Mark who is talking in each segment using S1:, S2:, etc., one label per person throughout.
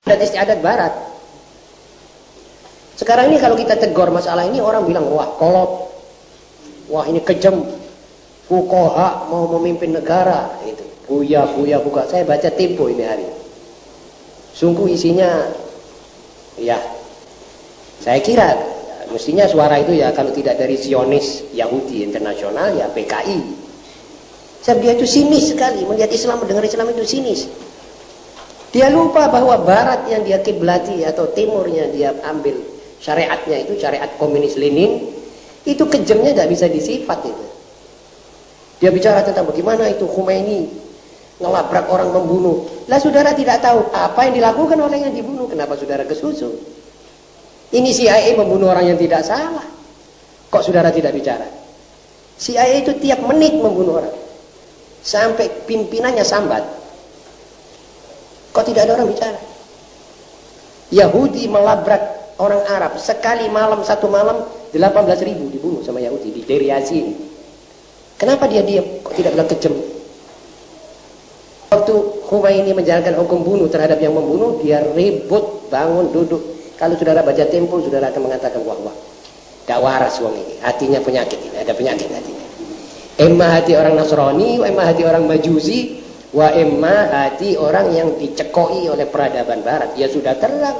S1: adat istiadat barat. Sekarang ini kalau kita tegur masalah ini, orang bilang, wah kolot, wah ini kejam, fuqaha mau memimpin negara, itu buya buka. Saya baca Tempo ini hari, sungguh isinya, ya saya kira mestinya suara itu ya kalau tidak dari Zionis Yahudi Internasional ya PKI. Sebab dia itu sinis sekali melihat Islam, mendengar Islam itu sinis. Dia lupa bahwa Barat yang dia kiblati atau Timurnya dia ambil syariatnya itu syariat komunis Lenin, itu kejamnya tidak bisa disifat itu. Dia bicara tentang bagaimana itu Khomeini ngelabrak orang, membunuh. Lah saudara tidak tahu apa yang dilakukan oleh yang dibunuh. Kenapa saudara kesusu? Ini CIA membunuh orang yang tidak salah. Kok saudara tidak bicara? CIA itu tiap menit membunuh orang. Sampai pimpinannya sambat. Kok tidak ada orang bicara? Yahudi melabrak orang Arab sekali malam, satu malam 18.000 dibunuh sama Yahudi di Deir Yassin. Kenapa dia diam? Kok tidak bilang kejam? Waktu Khomeini menjalankan hukum bunuh terhadap yang membunuh, dia ribut, bangun, duduk. Kalau saudara baca Tempo, saudara akan mengatakan, wah, tidak waras wong ini, hatinya penyakit ini, ada penyakit hatinya. Emma hati orang Nasrani, emma hati orang Majusi, wa emma hati orang yang dicekoi oleh peradaban Barat. Ya sudah terang.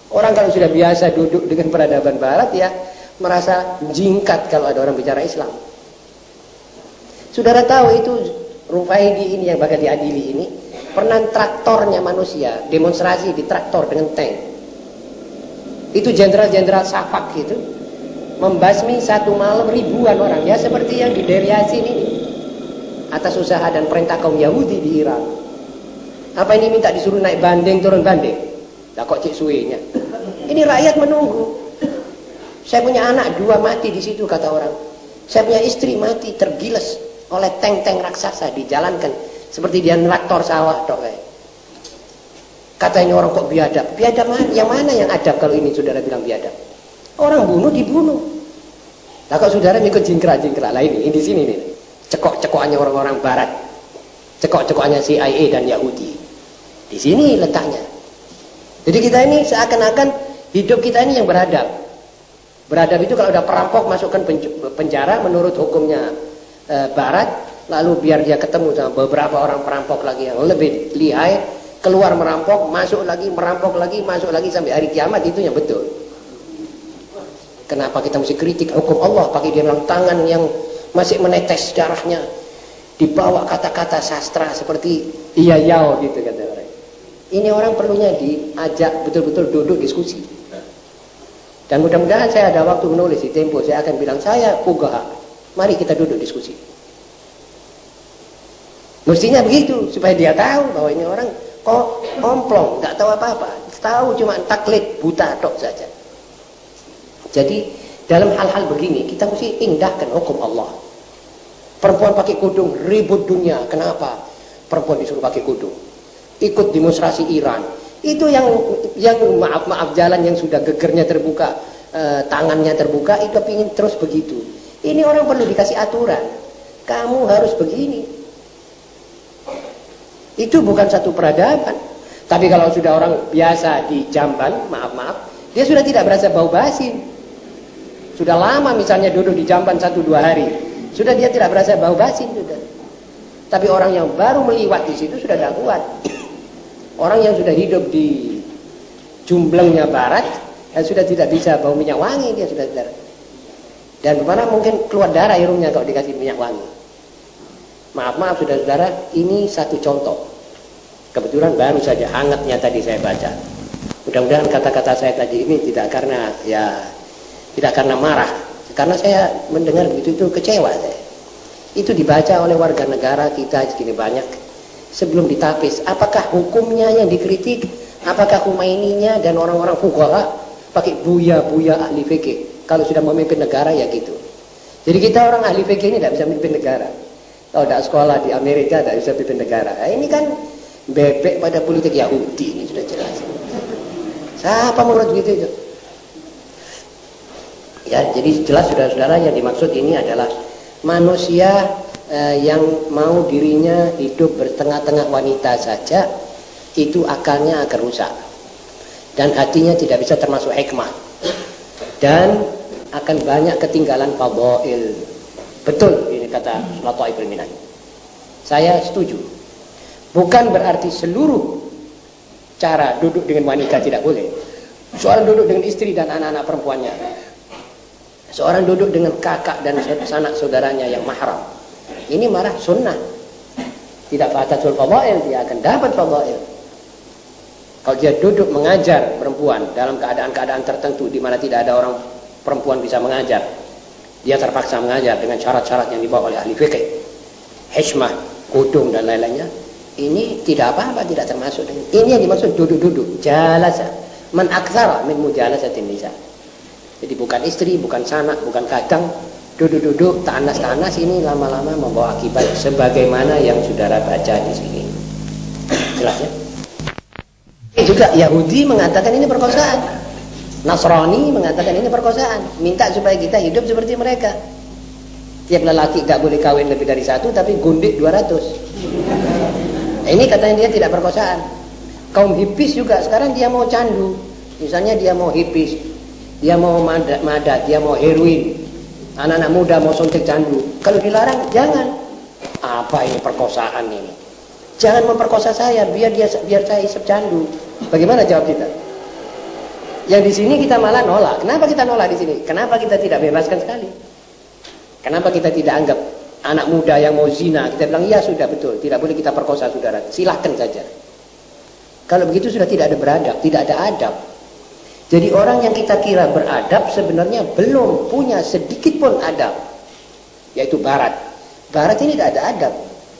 S1: Orang kalau sudah biasa duduk dengan peradaban Barat ya merasa jingkat kalau ada orang bicara Islam. Saudara tahu itu Rufaidi ini yang bakal diadili ini pernah traktornya manusia demonstrasi di traktor dengan tank. Itu jenderal-jenderal Safak itu membasmi satu malam ribuan orang ya seperti yang di Deir Yassin ini atas usaha dan perintah kaum Yahudi di Irak. Apa ini minta disuruh naik banding turun banding? Lah kok cik suenya? Ini rakyat menunggu. Saya punya anak 2 mati di situ kata orang. Saya punya istri mati tergiles oleh tank-tank raksasa dijalankan seperti dia traktor sawah dok. Katanya orang kok biadab. Biadab yang mana yang adab kalau ini saudara bilang biadab? Orang bunuh dibunuh. Lah kok saudara ikut jingkrak-jingkrak lah ini di sini nih. Cekok-cekokannya orang-orang Barat. Cekok-cekokannya CIA dan Yahudi. Di sini letaknya. Jadi kita ini seakan-akan hidup kita ini yang beradab. Beradab itu kalau udah perampok masukkan penjara menurut hukumnya Barat, lalu biar dia ketemu sama beberapa orang perampok lagi yang lebih lihai, keluar merampok, masuk lagi, merampok lagi, masuk lagi sampai hari kiamat, itu yang betul. Kenapa kita mesti kritik hukum Allah pakai dia bilang tangan yang masih menetes darahnya dibawa kata-kata sastra seperti iya yao gitu kata orang. Ini orang perlunya diajak betul-betul duduk diskusi. Dan mudah-mudahan saya ada waktu menulis di Tempo, saya akan bilang saya fuqaha. Mari kita duduk diskusi. Mestinya begitu supaya dia tahu bahwa ini orang kok omplong, nggak tahu apa-apa, tahu cuma taklid buta tok saja. Jadi dalam hal-hal begini kita mesti indahkan hukum Allah. Perempuan pakai kudung ribut dunia, kenapa perempuan disuruh pakai kudung? Ikut demonstrasi Iran itu yang maaf jalan yang sudah gegernya terbuka, tangannya terbuka, itu ingin terus begitu. Ini orang perlu dikasih aturan, kamu harus begini. Itu bukan satu peradaban. Tapi kalau sudah orang biasa di Jamban, maaf dia sudah tidak berasa bau basi. Sudah lama misalnya duduk di Jamban 1-2 hari, sudah dia tidak berasa bau basi sudah. Tapi orang yang baru meliwat di situ sudah tidak kuat. Orang yang sudah hidup di jumblengnya Barat sudah tidak bisa bau minyak wangi, dia sudah tidak. Dan mana mungkin keluar darah hidungnya kalau dikasih minyak wangi. Maaf saudara-saudara, ini satu contoh. Kebetulan baru saja hangatnya tadi saya baca. Mudah-mudahan kata-kata saya tadi ini tidak karena marah, karena saya mendengar begitu itu kecewa saya. Itu dibaca oleh warga negara kita segini banyak. Sebelum ditapis, apakah hukumnya yang dikritik, apakah Khomeininya dan orang-orang fuqaha pakai buya ahli fikih. Kalau sudah memimpin negara ya gitu. Jadi kita orang ahli fikih ini tidak bisa memimpin negara. Kalau tidak sekolah di Amerika tidak bisa memimpin negara. Nah, ini kan bebek pada politik Yahudi, ini sudah jelas. Siapa menurut gitu itu? Ya, jadi jelas saudara-saudara yang dimaksud ini adalah manusia yang mau dirinya hidup bertengah-tengah wanita saja, itu akalnya akan rusak. dan hatinya tidak bisa termasuk hikmah, dan akan banyak ketinggalan fadhail. Betul ini kata Lataiful Minan. Saya setuju. Bukan berarti seluruh cara duduk dengan wanita tidak boleh. Seorang duduk dengan istri dan anak-anak perempuannya. Seorang duduk dengan kakak dan sanak saudaranya yang mahram. Ini marah sunnah. Tidak fatatul fadhail, dia akan dapat fadhail. Kalau dia duduk mengajar perempuan dalam keadaan-keadaan tertentu di mana tidak ada orang perempuan bisa mengajar, dia terpaksa mengajar dengan syarat-syarat yang dibawa oleh ahli fikih, hikmah, kudung dan lain-lainnya. Ini tidak apa-apa, tidak termasuk. Ini yang dimaksud duduk-duduk, jalasa, man aktsara min mujalasatin nisa. Jadi bukan istri, bukan sanak, bukan kadang, duduk-duduk, tanas-tanas, ini lama-lama membawa akibat sebagaimana yang saudara baca di sini. Jelas ya? Juga Yahudi mengatakan ini perkosaan, Nasrani mengatakan ini perkosaan, minta supaya kita hidup seperti mereka. Tiap lelaki gak boleh kawin lebih dari satu, tapi gundik 200. Ini katanya dia tidak perkosaan. Kaum hipis juga sekarang dia mau candu. Misalnya dia mau hipis, dia mau madat, dia mau heroin. Anak-anak muda mau suntik candu. Kalau dilarang, jangan. Apa ini perkosaan ini? Jangan memperkosa saya, biar saya isep candu. Bagaimana jawab kita? Yang di sini kita malah nolak. Kenapa kita nolak di sini? Kenapa kita tidak bebaskan sekali? Kenapa kita tidak anggap anak muda yang mau zina, kita bilang ya sudah betul, tidak boleh kita perkosa saudara, silahkan saja. Kalau begitu sudah tidak ada beradab, tidak ada adab. Jadi orang yang kita kira beradab sebenarnya belum punya sedikit pun adab, yaitu Barat. Barat ini tidak ada adab,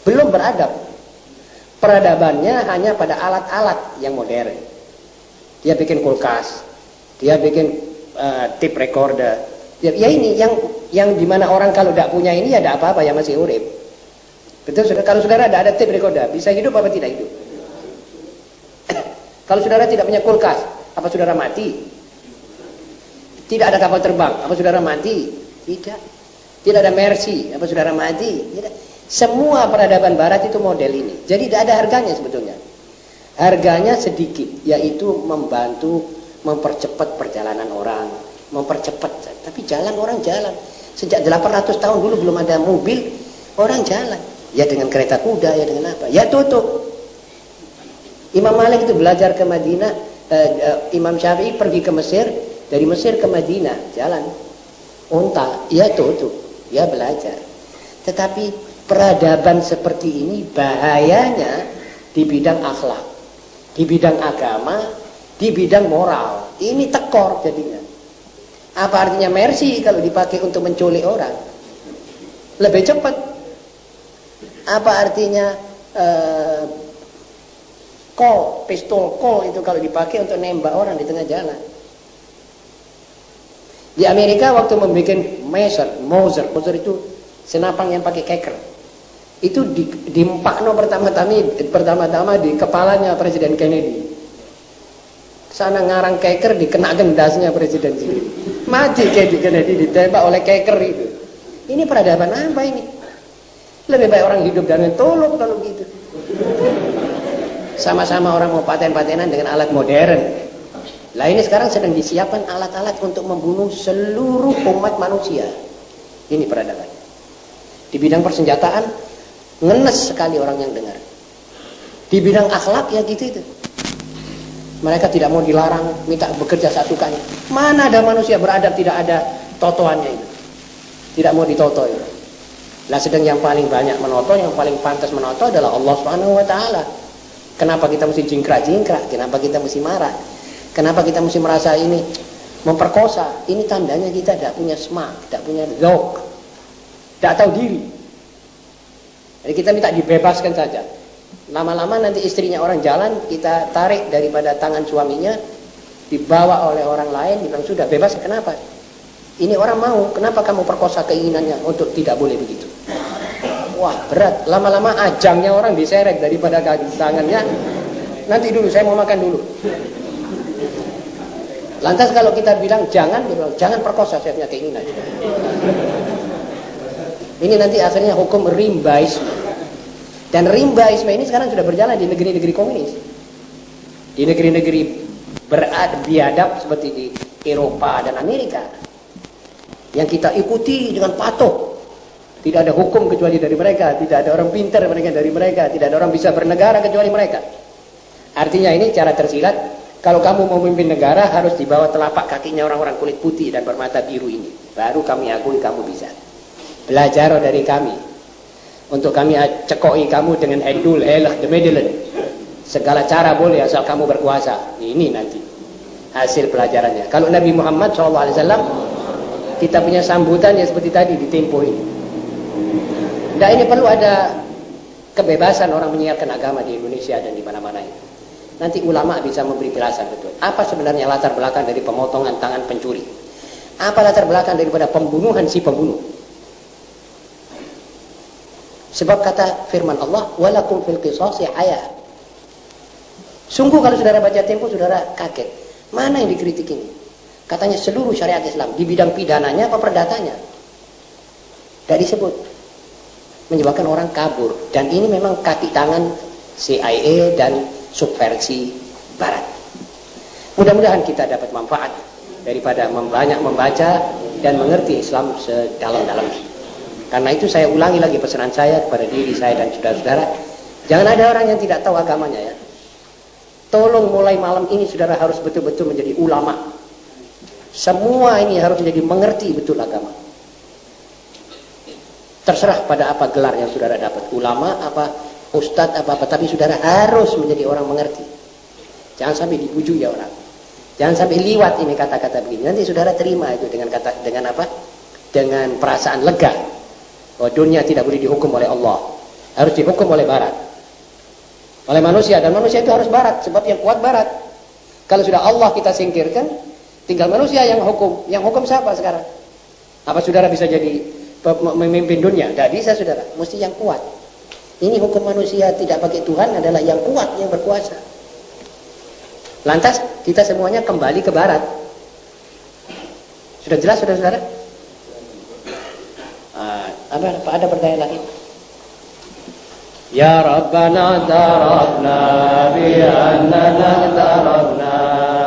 S1: belum beradab. Peradabannya hanya pada alat-alat yang modern. Dia bikin kulkas, dia bikin tape recorder. Ya ini yang dimana orang kalau tidak punya ini ya tidak apa-apa, ya masih urip. Betul saudara? Kalau saudara tidak ada tape recorder, bisa hidup apa tidak hidup? Kalau saudara tidak punya kulkas, apa saudara mati? Tidak ada kapal terbang, apa saudara mati? Tidak. Tidak ada Mercy, apa saudara mati? Tidak. Semua peradaban Barat itu model ini. Jadi tidak ada harganya sebetulnya. Harganya sedikit, yaitu membantu mempercepat perjalanan orang, mempercepat. Tapi jalan orang jalan. Sejak 800 tahun dulu belum ada mobil, orang jalan. Ya dengan kereta kuda, ya dengan apa? Ya tutup. Imam Malik itu belajar ke Madinah, Imam Syafi'i pergi ke Mesir, dari Mesir ke Madinah, jalan. Unta, ya tutup, ya belajar. Tetapi peradaban seperti ini bahayanya di bidang akhlak, di bidang agama, di bidang moral. Ini tekor jadinya. Apa artinya Mercy kalau dipakai untuk menculik orang? Lebih cepat. Apa artinya pistol Colt itu kalau dipakai untuk nembak orang di tengah jalan? Di Amerika waktu membuat Mauser itu senapang yang pakai keker. Itu diempakno pertama-tama di kepalanya Presiden Kennedy. Sana ngarang keker dikenakan dasnya Presiden sendiri. Mati Kennedy ditembak oleh keker itu. Ini peradaban apa ini? Lebih baik orang hidup dengan tolong kalau gitu. Sama-sama orang mau paten-patenan dengan alat modern. Lah ini sekarang sedang disiapkan alat-alat untuk membunuh seluruh umat manusia. Ini peradaban. Di bidang persenjataan ngenes sekali orang yang dengar. Di bidang akhlak ya gitu itu. Mereka tidak mau dilarang, minta bekerja satukannya. Mana ada manusia beradab tidak ada totoannya itu. Tidak mau ditoto itu. Lah sedang yang paling banyak menoto, yang paling pantas menoto adalah Allah Subhanahu wa taala. Kenapa kita mesti jingkrak-jingkrak? Kenapa kita mesti marah? Kenapa kita mesti merasa ini memperkosa? Ini tandanya kita tidak punya smak, tidak punya zauq, tidak tahu diri. Jadi kita minta dibebaskan saja. Lama-lama nanti istrinya orang jalan, kita tarik daripada tangan suaminya, dibawa oleh orang lain, bilang sudah bebas. Kenapa? Ini orang mau, kenapa kamu perkosa keinginannya untuk tidak boleh begitu? Wah berat, lama-lama ajangnya orang diseret daripada tangannya. Nanti dulu, saya mau makan dulu. Lantas kalau kita bilang jangan perkosa, saya punya keinginan. Ini nanti akhirnya hukum rimbaisme. Dan rimbaisme ini sekarang sudah berjalan di negeri-negeri komunis. Di negeri-negeri biadab seperti di Eropa dan Amerika, yang kita ikuti dengan patuh. Tidak ada hukum kecuali dari mereka, tidak ada orang pintar dari mereka, tidak ada orang bisa bernegara kecuali mereka. Artinya ini cara tersilat, kalau kamu mau memimpin negara harus di bawah telapak kakinya orang-orang kulit putih dan bermata biru ini. Baru kami akui kamu bisa. Belajar dari kami. Untuk kami cekoi kamu dengan endul, helah, demedelen. Segala cara boleh asal kamu berkuasa. Ini nanti hasil pelajarannya. Kalau Nabi Muhammad SAW, kita punya sambutan ya seperti tadi di Tempo ini. Nah, ini perlu ada kebebasan orang menyiarkan agama di Indonesia dan di mana-mana ini. Nanti ulama bisa memberi jelasan betul. Apa sebenarnya latar belakang dari pemotongan tangan pencuri? Apa latar belakang daripada pembunuhan si pembunuh? Sebab kata firman Allah, walakum fil qisasi hayah. Sungguh kalau saudara baca Tempo, saudara kaget. Mana yang dikritik ini? Katanya seluruh syariat Islam di bidang pidananya apa perdatanya? Tidak disebut. Menyebabkan orang kabur. Dan ini memang kaki tangan CIA dan subversi Barat. Mudah-mudahan kita dapat manfaat daripada banyak membaca dan mengerti Islam sedalam-dalamnya. Karena itu saya ulangi lagi pesanan saya kepada diri saya dan saudara-saudara. Jangan ada orang yang tidak tahu agamanya ya. Tolong mulai malam ini saudara harus betul-betul menjadi ulama. Semua ini harus menjadi mengerti betul agama. Terserah pada apa gelar yang saudara dapat, ulama apa ustadz apa-apa, tapi saudara harus menjadi orang mengerti. Jangan sampai dibujuk ya orang. Jangan sampai liwat ini kata-kata begini. Nanti saudara terima itu dengan apa? Dengan perasaan lega. Bahwa dunia tidak boleh dihukum oleh Allah. Harus dihukum oleh Barat. Oleh manusia, dan manusia itu harus Barat, sebab yang kuat Barat. Kalau sudah Allah kita singkirkan, tinggal manusia yang hukum. Yang hukum siapa sekarang? Apa saudara bisa jadi memimpin dunia? Tidak bisa saudara, mesti yang kuat. Ini hukum manusia tidak pakai Tuhan adalah yang kuat, yang berkuasa. Lantas kita semuanya kembali ke Barat. Sudah jelas saudara-saudara? Apa ada pertanyaan lagi? Ya Rabbana tarafna bi annana tarafna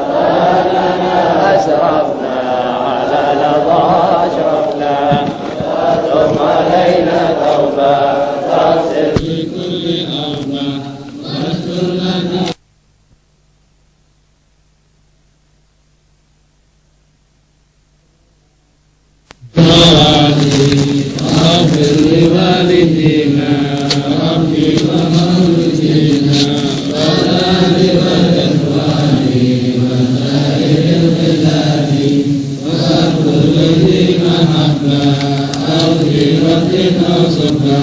S1: wa lana asrafna ala ladha ashrafna ثم علينا توبة فاغفر لكل أرض واستر لنا واغفر لوالدينا ربي ومولدينا والآل والإخوان وسائر البلاد وكل ذي محبة أو صفا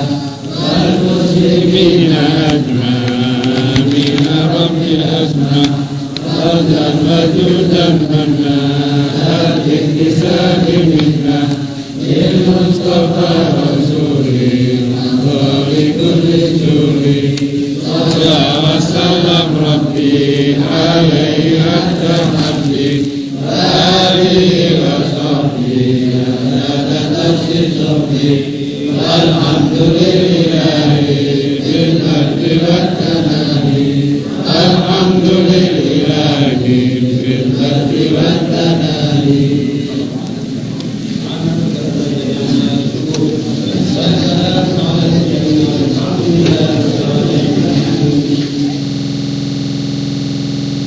S1: والمسلمين أجمعين رب الأسماء فضلا وجودا منا هذه الكتاب منا للمصطفى رسوله ولكل سوري صلى وسلم ربي عليه حتى حمدي وآله وصحبه والحمد لله في الأرض والسماء الحمد لله في الأرض والسماء